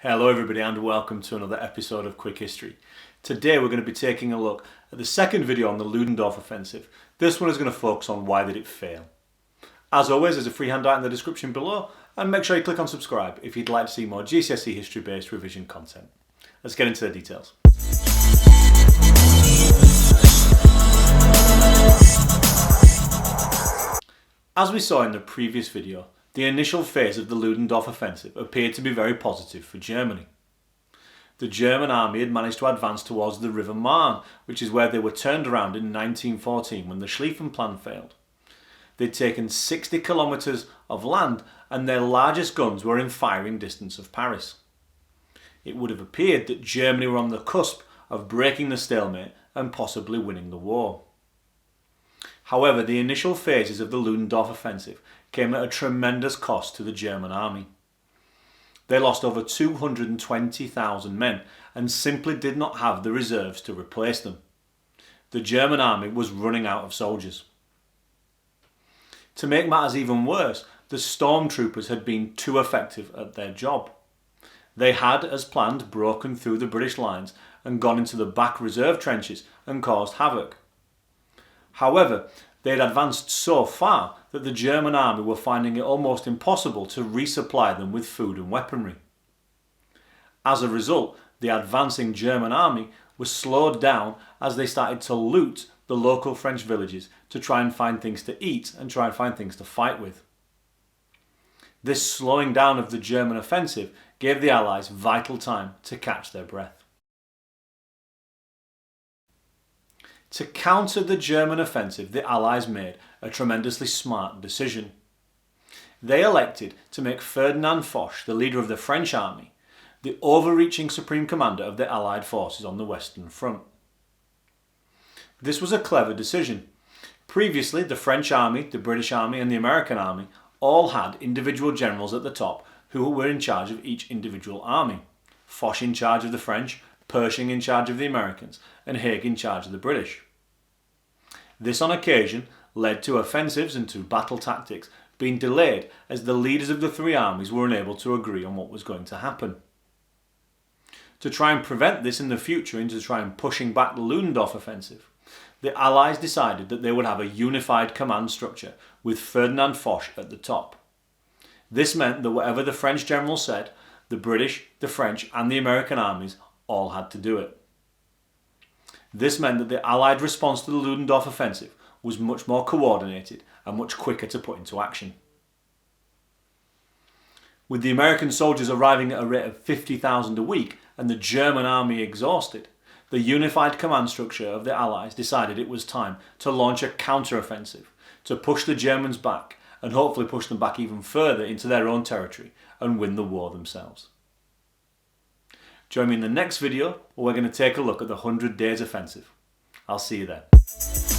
Hello everybody and welcome to another episode of Quick History. Today we're going to be taking a look at the second video on the Ludendorff Offensive. This one is going to focus on why did it fail. As always, there's a free handout in the description below and make sure you click on subscribe if you'd like to see more GCSE history based revision content. Let's get into the details. As we saw in the previous video, the initial phase of the Ludendorff Offensive appeared to be very positive for Germany. The German army had managed to advance towards the River Marne, which is where they were turned around in 1914 when the Schlieffen Plan failed. They'd taken 60 kilometres of land and their largest guns were in firing distance of Paris. It would have appeared that Germany were on the cusp of breaking the stalemate and possibly winning the war. However, the initial phases of the Ludendorff Offensive came at a tremendous cost to the German army. They lost over 220,000 men and simply did not have the reserves to replace them. The German army was running out of soldiers. To make matters even worse, the stormtroopers had been too effective at their job. They had, as planned, broken through the British lines and gone into the back reserve trenches and caused havoc. However, they had advanced so far that the German army were finding it almost impossible to resupply them with food and weaponry. As a result, the advancing German army was slowed down as they started to loot the local French villages to try and find things to eat and try and find things to fight with. This slowing down of the German offensive gave the Allies vital time to catch their breath. To counter the German offensive, the Allies made a tremendously smart decision. They elected to make Ferdinand Foch, the leader of the French army, the overreaching supreme commander of the Allied forces on the Western Front. This was a clever decision. Previously, the French army, the British army and the American army all had individual generals at the top who were in charge of each individual army. Foch in charge of the French, Pershing in charge of the Americans, and Haig in charge of the British. This on occasion led to offensives and to battle tactics being delayed as the leaders of the three armies were unable to agree on what was going to happen. To try and prevent this in the future and to try and pushing back the Ludendorff Offensive, the Allies decided that they would have a unified command structure with Ferdinand Foch at the top. This meant that whatever the French general said, the British, the French and the American armies all had to do it. This meant that the Allied response to the Ludendorff Offensive was much more coordinated and much quicker to put into action. With the American soldiers arriving at a rate of 50,000 a week and the German army exhausted, the unified command structure of the Allies decided it was time to launch a counter-offensive to push the Germans back and hopefully push them back even further into their own territory and win the war themselves. Join me in the next video where we're going to take a look at the 100 Days Offensive. I'll see you there.